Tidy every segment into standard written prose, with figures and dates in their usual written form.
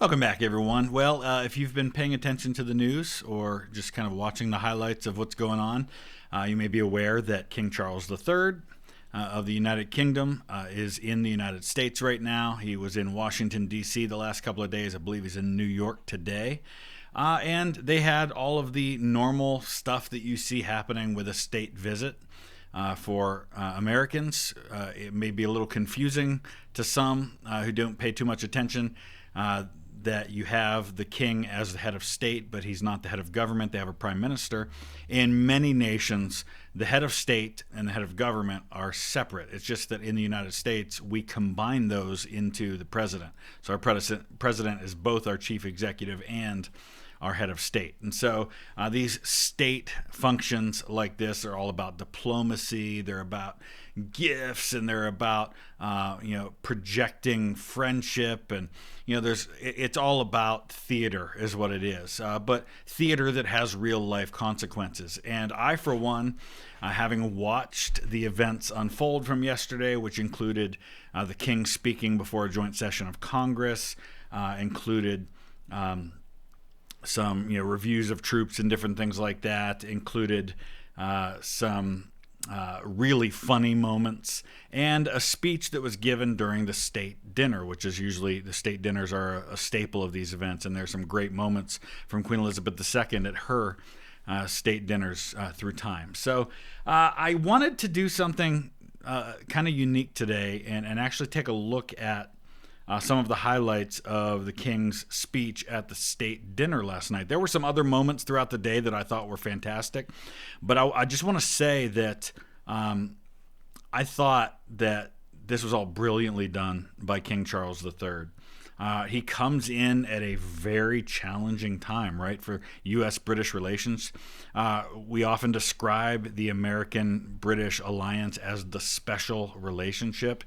Welcome back, everyone. Well, if you've been paying attention to the news or just kind of watching the highlights of what's going on, you may be aware that King Charles III of the United Kingdom is in the United States right now. He was in Washington, D.C. the last couple of days. I believe he's in New York today. And they had all of the normal stuff that you see happening with a state visit. For Americans, it may be a little confusing to some who don't pay too much attention. That you have the king as the head of state, but he's not the head of government. They have a prime minister. In many nations, the head of state and the head of government are separate. It's just that in the United States, we combine those into the president. So our president is both our chief executive and our head of state. And so these state functions like this are all about diplomacy. They're about gifts, and they're about projecting friendship, and it's all about theater is what it is, but theater that has real life consequences. And I, for one, having watched the events unfold from yesterday, which included the king speaking before a joint session of Congress, included some reviews of troops and different things like that, included some really funny moments, and a speech that was given during the state dinner, which is usually, the state dinners are a staple of these events, and there's some great moments from Queen Elizabeth II at her state dinners through time. So I wanted to do something kind of unique today and actually take a look at some of the highlights of the King's speech at the state dinner last night. There were some other moments throughout the day that I thought were fantastic, but I just want to say that I thought that this was all brilliantly done by King Charles III. He comes in at a very challenging time, right, for U.S.-British relations. We often describe the American-British alliance as the special relationship.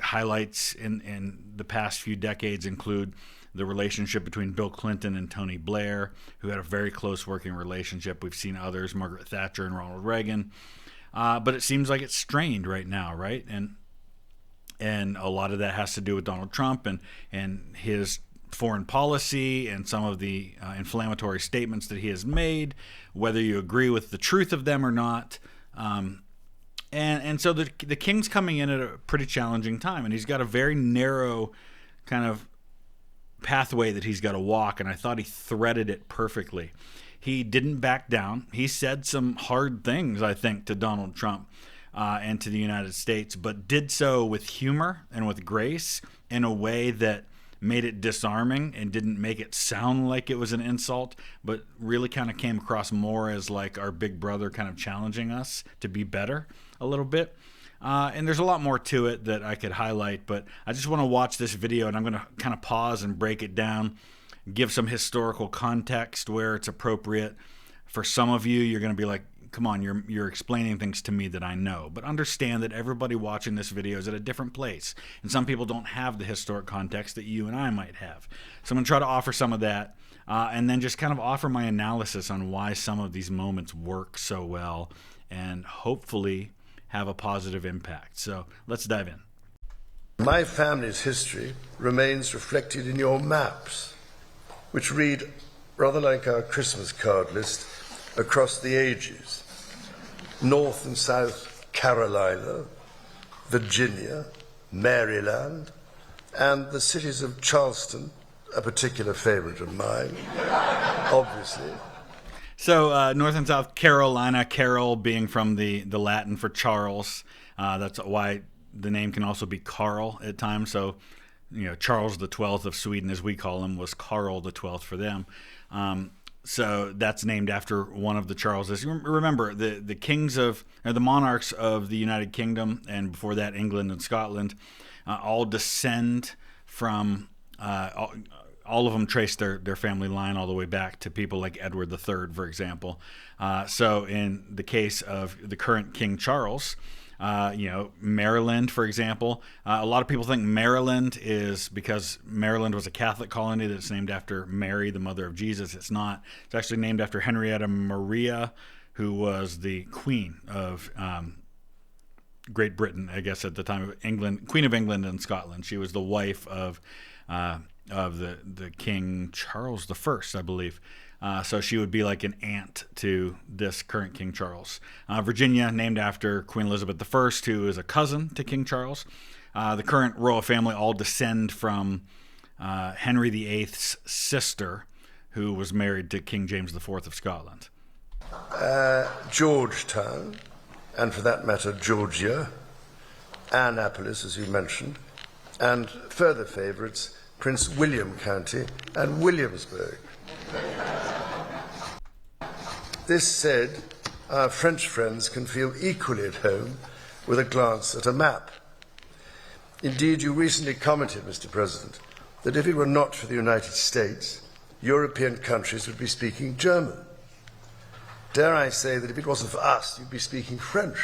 Highlights in the past few decades include the relationship between Bill Clinton and Tony Blair, who had a very close working relationship. We've seen others, Margaret Thatcher and Ronald Reagan. But it seems like it's strained right now, right? And a lot of that has to do with Donald Trump and his foreign policy and some of the inflammatory statements that he has made, whether you agree with the truth of them or not. And so the king's coming in at a pretty challenging time, and he's got a very narrow kind of pathway that he's got to walk, and I thought he threaded it perfectly. He didn't back down. He said some hard things, I think, to Donald Trump and to the United States, but did so with humor and with grace in a way that made it disarming and didn't make it sound like it was an insult, but really kind of came across more as like our big brother kind of challenging us to be better a little bit. And there's a lot more to it that I could highlight, but I just want to watch this video, and I'm going to kind of pause and break it down, give some historical context where it's appropriate. For some of you, you're going to be like, come on, you're explaining things to me that I know. But understand that everybody watching this video is at a different place, and some people don't have the historic context that you and I might have. So I'm going to try to offer some of that, and then just kind of offer my analysis on why some of these moments work so well and hopefully have a positive impact. So let's dive in. My family's history remains reflected in your maps, which read rather like our Christmas card list across the ages. North and South Carolina, Virginia, Maryland, and the cities of Charleston, a particular favorite of mine, obviously. So North and South Carolina, Carol being from the Latin for Charles. That's why the name can also be Carl at times. So, Charles the 12th of Sweden, as we call him, was Karl the 12th for them. So that's named after one of the Charleses. Remember, the kings of, or the monarchs of the United Kingdom, and before that England and Scotland, all descend from, all of them trace their family line all the way back to people like Edward III, for example. So in the case of the current King Charles, Maryland, for example. A lot of people think Maryland is because Maryland was a Catholic colony that's named after Mary, the mother of Jesus. It's not. It's actually named after Henrietta Maria, who was the queen of Great Britain, I guess, at the time of England, Queen of England and Scotland. She was the wife of the King Charles the First, I believe. So she would be like an aunt to this current King Charles. Virginia, named after Queen Elizabeth I, who is a cousin to King Charles. The current royal family all descend from Henry VIII's sister, who was married to King James IV of Scotland. Georgetown, and for that matter, Georgia, Annapolis, as you mentioned, and further favourites, Prince William County and Williamsburg. This said, our French friends can feel equally at home with a glance at a map. Indeed, you recently commented, Mr. President, that if it were not for the United States, European countries would be speaking German. Dare I say that if it wasn't for us, you'd be speaking French.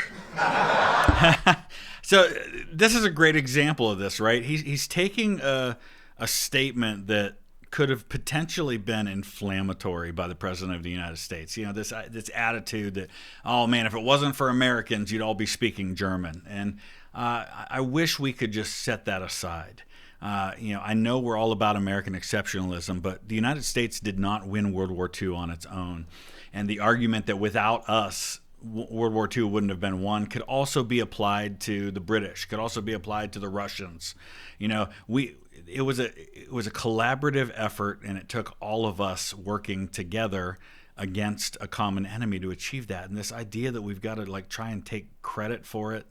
So this is a great example of this, right? He's taking a statement that could have potentially been inflammatory by the President of the United States. You know, this attitude that, oh man, if it wasn't for Americans, you'd all be speaking German. And I wish we could just set that aside. I know we're all about American exceptionalism, but the United States did not win World War II on its own. And the argument that without us, World War II wouldn't have been won could also be applied to the British, could also be applied to the Russians. It was a collaborative effort, and it took all of us working together against a common enemy to achieve that. And this idea that we've got to try and take credit for it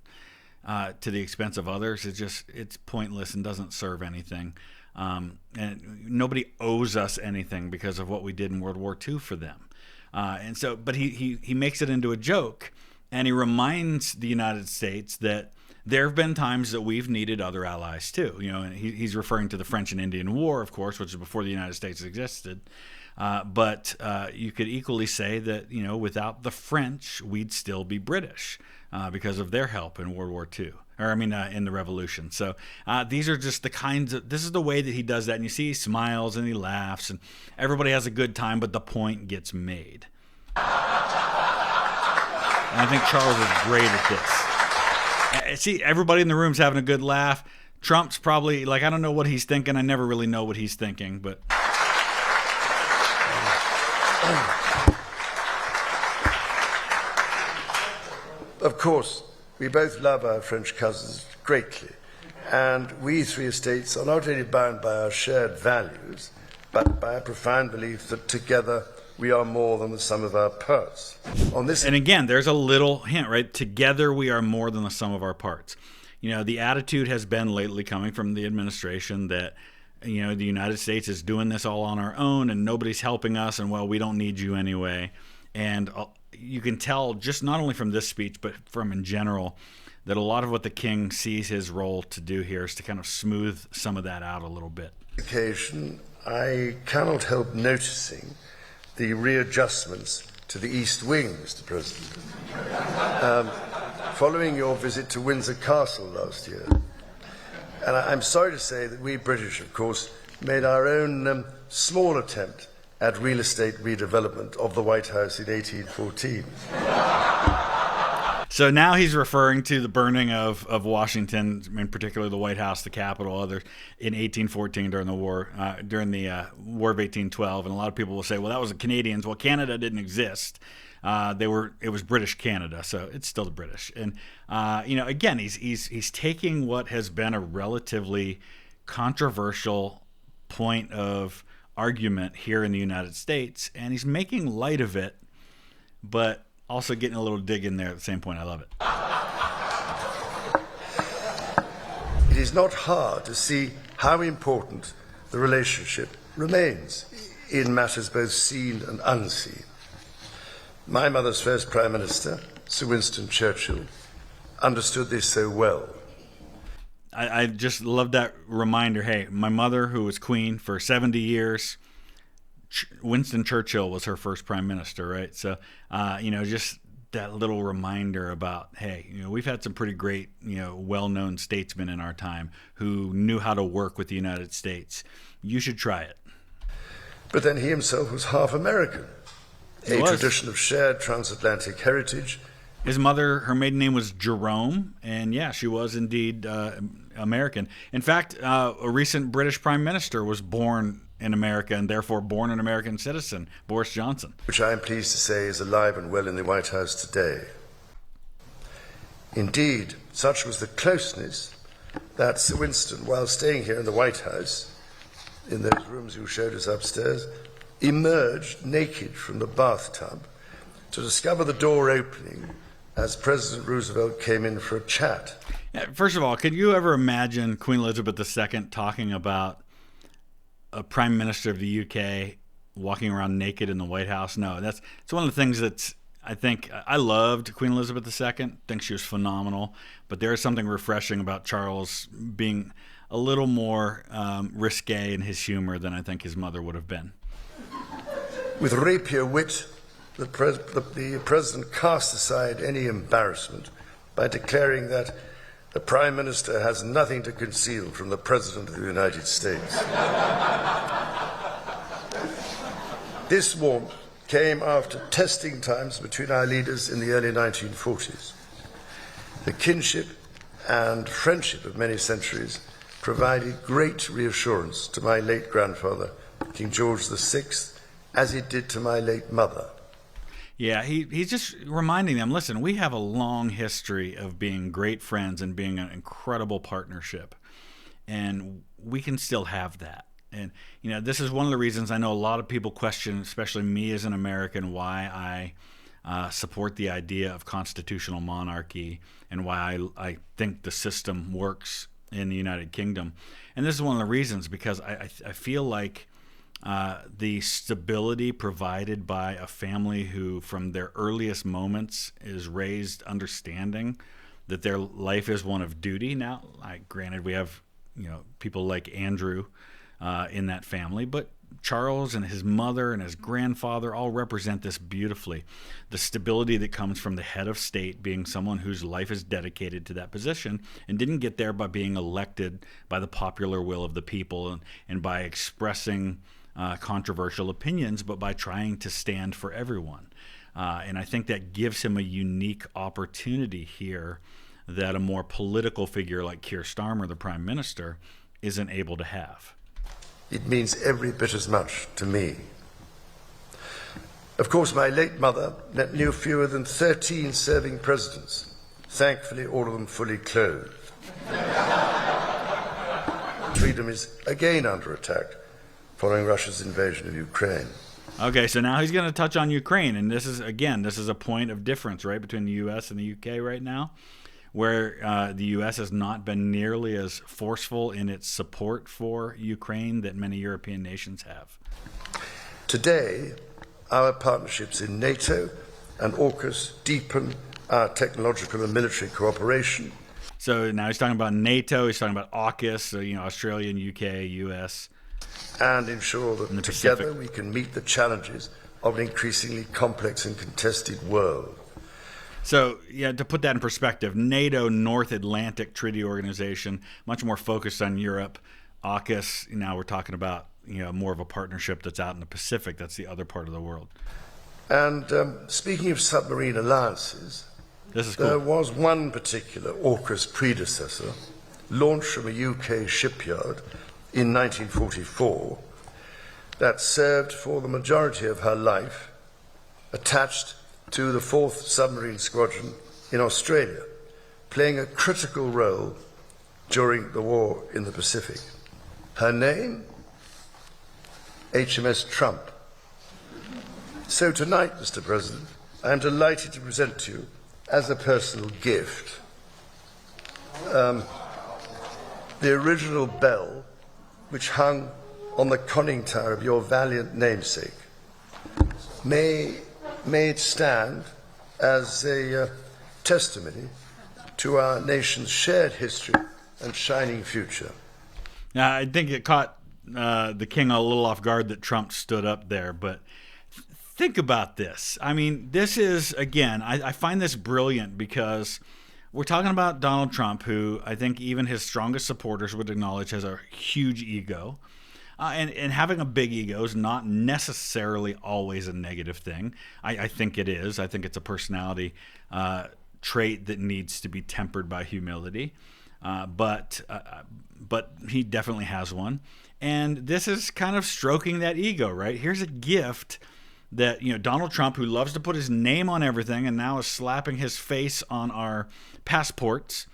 to the expense of others it's pointless and doesn't serve anything. And nobody owes us anything because of what we did in World War II for them. But he makes it into a joke, and he reminds the United States that there have been times that we've needed other allies too. And he's referring to the French and Indian War, of course, which is before the United States existed. But you could equally say that, without the French, we'd still be British because of their help in World War II. In the Revolution. So these are just this is the way that he does that. And you see he smiles and he laughs and everybody has a good time, but the point gets made. And I think Charles is great at this. See, everybody in the room's having a good laugh. Trump's probably, I don't know what he's thinking. I never really know what he's thinking, but... Of course, we both love our French cousins greatly, and we three estates are not only bound by our shared values, but by a profound belief that together we are more than the sum of our parts. And again, there's a little hint, right? Together we are more than the sum of our parts. The attitude has been lately coming from the administration that, the United States is doing this all on our own and nobody's helping us, and we don't need you anyway. And you can tell just not only from this speech, but from in general, that a lot of what the king sees his role to do here is to kind of smooth some of that out a little bit. Occasion, I cannot help noticing the readjustments to the East Wing, Mr. President. Following your visit to Windsor Castle last year, and I'm sorry to say that we British, of course, made our own small attempt at real estate redevelopment of the White House in 1814. So now he's referring to the burning of Washington, in particular the White House, the Capitol, others in 1814 during the War of 1812. And a lot of people will say, well, that was the Canadians. Well, Canada didn't exist. It was British Canada, so it's still the British. And again, he's taking what has been a relatively controversial point of argument here in the United States, and he's making light of it, but also getting a little dig in there at the same point. I love it. It is not hard to see how important the relationship remains in matters both seen and unseen. My mother's first Prime Minister, Sir Winston Churchill, understood this so well. I just love that reminder. Hey, my mother, who was queen for 70 years, Winston Churchill was her first prime minister, right? So, just that little reminder about, hey, we've had some pretty great, well-known statesmen in our time who knew how to work with the United States. You should try it. But then he himself was half American, a tradition of shared transatlantic heritage. His mother, her maiden name was Jerome, and yeah, she was indeed American. In fact, a recent British Prime Minister was born in America and therefore born an American citizen, Boris Johnson. Which I am pleased to say is alive and well in the White House today. Indeed, such was the closeness that Sir Winston, while staying here in the White House, in those rooms you showed us upstairs, emerged naked from the bathtub to discover the door opening as President Roosevelt came in for a chat. First of all, could you ever imagine Queen Elizabeth II talking about a Prime Minister of the UK walking around naked in the White House? No, it's one of the things that's, I think, I loved Queen Elizabeth II. Think she was phenomenal, but there is something refreshing about Charles being a little more risque in his humor than I think his mother would have been. With rapier wit, the President cast aside any embarrassment by declaring that the Prime Minister has nothing to conceal from the President of the United States. This warmth came after testing times between our leaders in the early 1940s. The kinship and friendship of many centuries provided great reassurance to my late grandfather, King George VI, as it did to my late mother. Yeah, he's just reminding them, listen, we have a long history of being great friends and being an incredible partnership, and we can still have that. And, you know, this is one of the reasons I know a lot of people question, especially me as an American, why I support the idea of constitutional monarchy and why I think the system works in the United Kingdom. And this is one of the reasons, because I feel like the stability provided by a family who from their earliest moments is raised understanding that their life is one of duty. Now, granted, we have people like Andrew in that family, but Charles and his mother and his grandfather all represent this beautifully. The stability that comes from the head of state being someone whose life is dedicated to that position and didn't get there by being elected by the popular will of the people and by expressing controversial opinions, but by trying to stand for everyone. And I think that gives him a unique opportunity here that a more political figure like Keir Starmer, the Prime Minister, isn't able to have. It means every bit as much to me. Of course, my late mother knew fewer than 13 serving presidents, thankfully all of them fully clothed. Freedom is again under attack following Russia's invasion of Ukraine. Okay, so now he's going to touch on Ukraine, and this is a point of difference, right, between the U.S. and the UK right now, where the U.S. has not been nearly as forceful in its support for Ukraine that many European nations have. Today, our partnerships in NATO and AUKUS deepen our technological and military cooperation. So now he's talking about NATO, he's talking about AUKUS, so, Australia and UK, US. And ensure that together we can meet the challenges of an increasingly complex and contested world. So, to put that in perspective, NATO, North Atlantic Treaty Organization, much more focused on Europe. AUKUS, now we're talking about, more of a partnership that's out in the Pacific. That's the other part of the world. And speaking of submarine alliances, this is cool. There was one particular AUKUS predecessor, launched from a UK shipyard in 1944, that served for the majority of her life attached to the 4th Submarine Squadron in Australia, playing a critical role during the war in the Pacific. Her name? HMS Trump. So tonight, Mr. President, I am delighted to present to you, as a personal gift, the original bell which hung on the conning tower of your valiant namesake. May it stand as a testimony to our nation's shared history and shining future. Now, I think it caught the king a little off guard that Trump stood up there, but think about this. I mean, this is, again, I find this brilliant because we're talking about Donald Trump, who I think even his strongest supporters would acknowledge has a huge ego. And having a big ego is not necessarily always a negative thing. I think it is. I think it's a personality trait that needs to be tempered by humility. but he definitely has one. And this is kind of stroking that ego, right? Here's a gift that, Donald Trump, who loves to put his name on everything and now is slapping his face on our passports,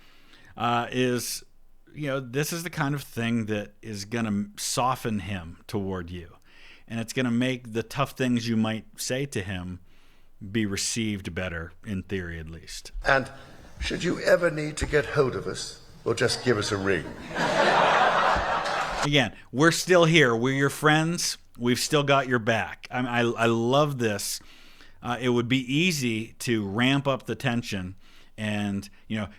this is the kind of thing that is going to soften him toward you. And it's going to make the tough things you might say to him be received better, in theory at least. And should you ever need to get hold of us, or just give us a ring? Again, we're still here. We're your friends. We've still got your back. I love this. It would be easy to ramp up the tension. And,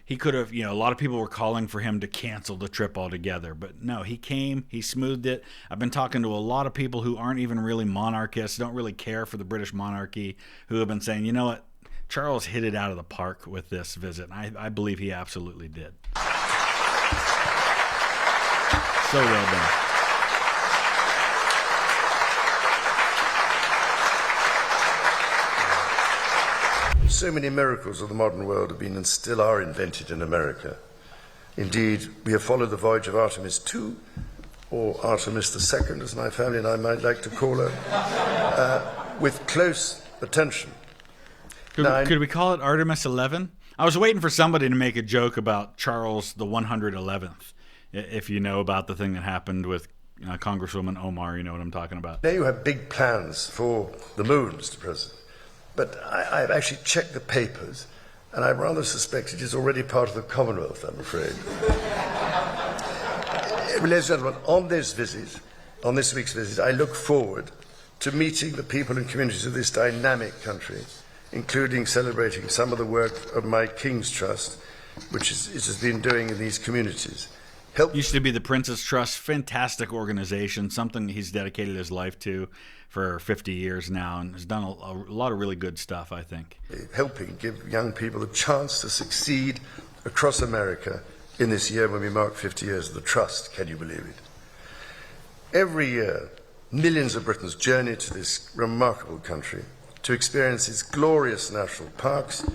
he could have, a lot of people were calling for him to cancel the trip altogether. But no, he came, he smoothed it. I've been talking to a lot of people who aren't even really monarchists, don't really care for the British monarchy, who have been saying, you know what, Charles hit it out of the park with this visit. And I believe he absolutely did. So well done. So many miracles of the modern world have been and still are invented in America. Indeed, we have followed the voyage of Artemis II, or Artemis II, as my family and I might like to call her, with close attention. Could we call it Artemis 11? I was waiting for somebody to make a joke about Charles the 111th, if you know about the thing that happened with Congresswoman Omar, you know what I'm talking about. Now you have big plans for the moon, Mr. President. But I've actually checked the papers, and I rather suspect it is already part of the Commonwealth, I'm afraid. Ladies and gentlemen, on this week's visit, I look forward to meeting the people and communities of this dynamic country, including celebrating some of the work of my King's Trust, which it has been doing in these communities. Used to be the Prince's Trust, fantastic organization, something he's dedicated his life to for 50 years now, and has done a lot of really good stuff, I think. Helping give young people the chance to succeed across America in this year when we mark 50 years of the Trust. Can you believe it? Every year, millions of Britons journey to this remarkable country to experience its glorious national parks.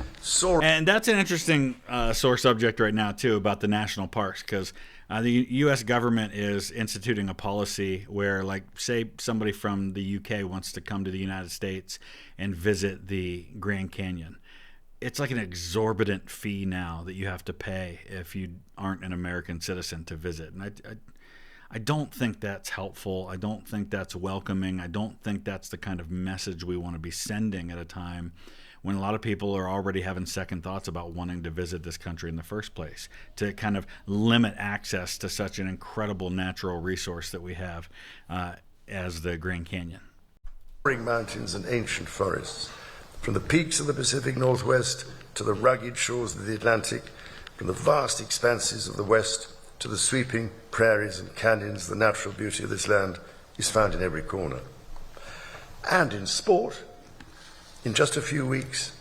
And that's an interesting sore subject right now, too, about the national parks, because the U.S. government is instituting a policy where, like, say somebody from the U.K. wants to come to the United States and visit the Grand Canyon. It's like an exorbitant fee now that you have to pay if you aren't an American citizen to visit. And I don't think that's helpful. I don't think that's welcoming. I don't think that's the kind of message we want to be sending at a time when a lot of people are already having second thoughts about wanting to visit this country in the first place, to kind of limit access to such an incredible natural resource that we have as the Grand Canyon. Mountains and ancient forests, from the peaks of the Pacific Northwest to the rugged shores of the Atlantic, from the vast expanses of the West to the sweeping prairies and canyons, the natural beauty of this land is found in every corner. And in sport, in just a few weeks,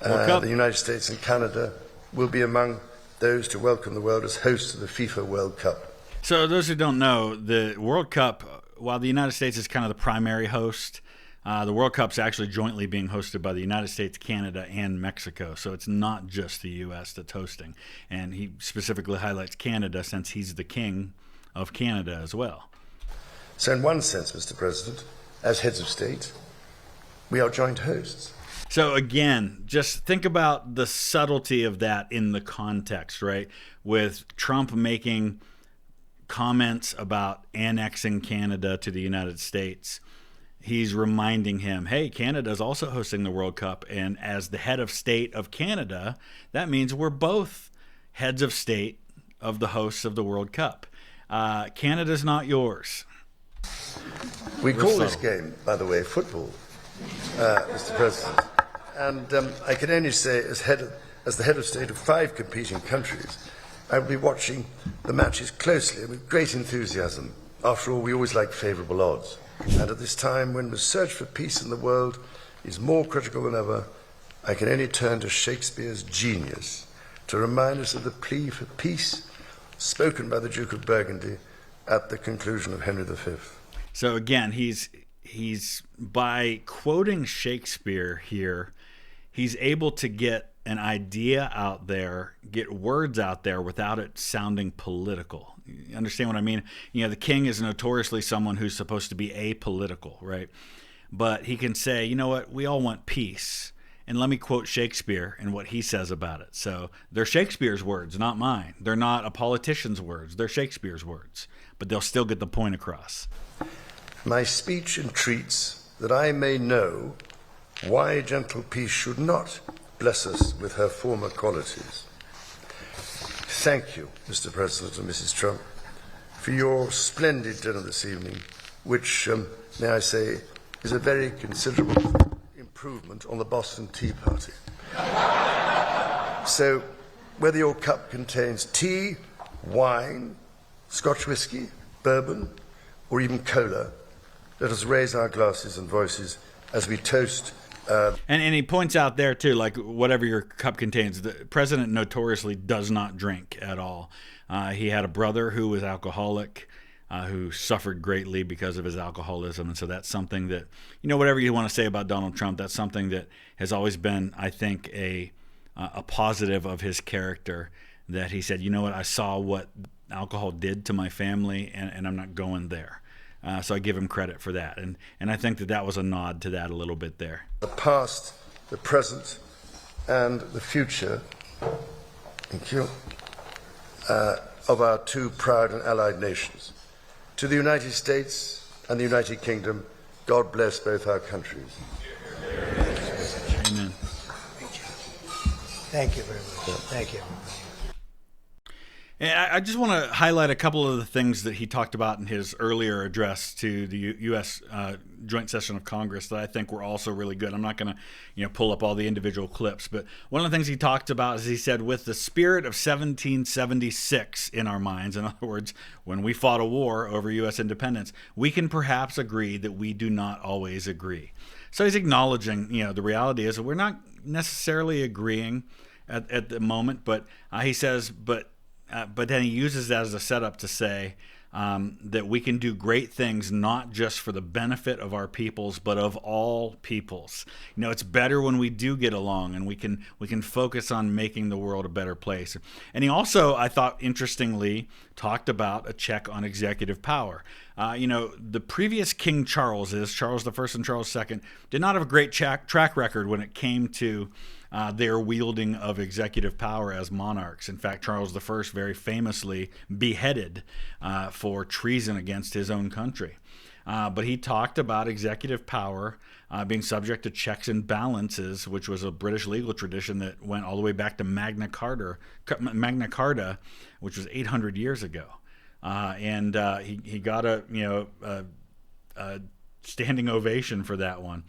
the United States and Canada will be among those to welcome the world as hosts of the FIFA World Cup. So those who don't know, the World Cup, while the United States is kind of the primary host, the World Cup's actually jointly being hosted by the United States, Canada, and Mexico. So it's not just the U.S. that's hosting. And he specifically highlights Canada since he's the king of Canada as well. So in one sense, Mr. President, as heads of state, we are joint hosts. So again, just think about the subtlety of that in the context, right? With Trump making comments about annexing Canada to the United States, he's reminding him, hey, Canada's also hosting the World Cup, and as the head of state of Canada, that means we're both heads of state of the hosts of the World Cup. Canada's not yours. We call this game, by the way, football, Mr. President. And I can only say, as the head of state of 5 competing countries, I will be watching the matches closely and with great enthusiasm. After all, we always like favourable odds. And at this time, when the search for peace in the world is more critical than ever, I can only turn to Shakespeare's genius to remind us of the plea for peace spoken by the Duke of Burgundy at the conclusion of Henry V. So again, he's by quoting Shakespeare here, he's able to get an idea out there, get words out there without it sounding political. You understand what I mean? The king is notoriously someone who's supposed to be apolitical, right? But he can say, you know what, we all want peace. And let me quote Shakespeare and what he says about it. So they're Shakespeare's words, not mine. They're not a politician's words. They're Shakespeare's words. But they'll still get the point across. My speech entreats that I may know why gentle peace should not bless us with her former qualities. Thank you, Mr. President and Mrs. Trump, for your splendid dinner this evening, which, may I say, is a very considerable improvement on the Boston Tea Party. So, whether your cup contains tea, wine, Scotch whiskey, bourbon, or even cola, let us raise our glasses and voices as we toast. And he points out there, too, like whatever your cup contains, the president notoriously does not drink at all. He had a brother who was alcoholic, who suffered greatly because of his alcoholism. And so that's something that, whatever you want to say about Donald Trump, that's something that has always been, I think, a positive of his character, that he said, you know what, I saw what alcohol did to my family, and I'm not going there. So I give him credit for that. And I think that was a nod to that a little bit there. The past, the present, and the future, thank you, of our two proud and allied nations. To the United States and the United Kingdom, God bless both our countries. Amen. Thank you very much. Thank you. And I just want to highlight a couple of the things that he talked about in his earlier address to the U.S. Joint Session of Congress that I think were also really good. I'm not going to, pull up all the individual clips, but one of the things he talked about is he said, with the spirit of 1776 in our minds, in other words, when we fought a war over U.S. independence, we can perhaps agree that we do not always agree. So he's acknowledging, the reality is that we're not necessarily agreeing at the moment, but he says, but then he uses that as a setup to say that we can do great things not just for the benefit of our peoples, but of all peoples. It's better when we do get along, and we can focus on making the world a better place. And he also, I thought, interestingly, talked about a check on executive power. The previous King Charles I and Charles II, did not have a great track record when it came to their wielding of executive power as monarchs. In fact, Charles I very famously beheaded for treason against his own country. But he talked about executive power being subject to checks and balances, which was a British legal tradition that went all the way back to Magna Carta, which was 800 years ago. And he got a standing ovation for that one.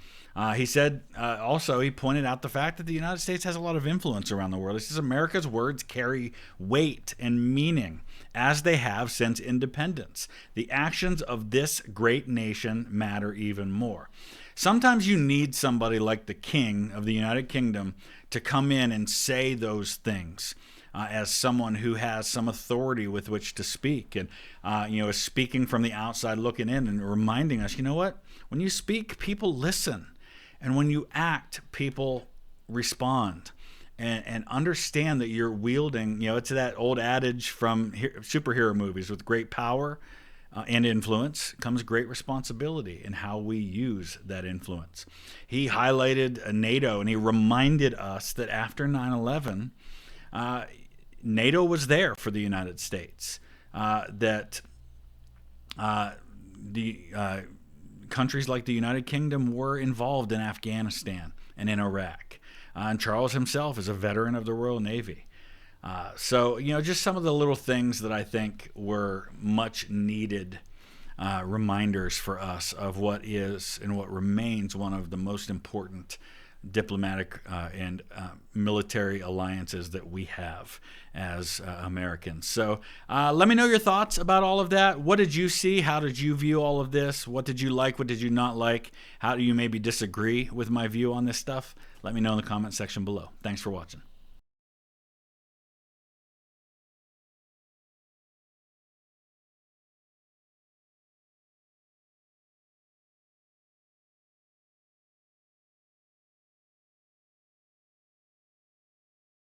He said also, he pointed out the fact that the United States has a lot of influence around the world. He says America's words carry weight and meaning, as they have since independence. The actions of this great nation matter even more. Sometimes you need somebody like the King of the United Kingdom to come in and say those things. As someone who has some authority with which to speak, and is speaking from the outside looking in and reminding us, you know what? When you speak, people listen. And when you act, people respond and understand that you're wielding, it's that old adage from superhero movies, with great power and influence comes great responsibility in how we use that influence. He highlighted NATO, and he reminded us that after 9/11, NATO was there for the United States, that the countries like the United Kingdom were involved in Afghanistan and in Iraq. And Charles himself is a veteran of the Royal Navy. So, just some of the little things that I think were much needed reminders for us of what is and what remains one of the most important diplomatic and military alliances that we have as Americans. So let me know your thoughts about all of that. What did you see? How did you view all of this? What did you like? What did you not like? How do you maybe disagree with my view on this stuff? Let me know in the comment section below. Thanks for watching.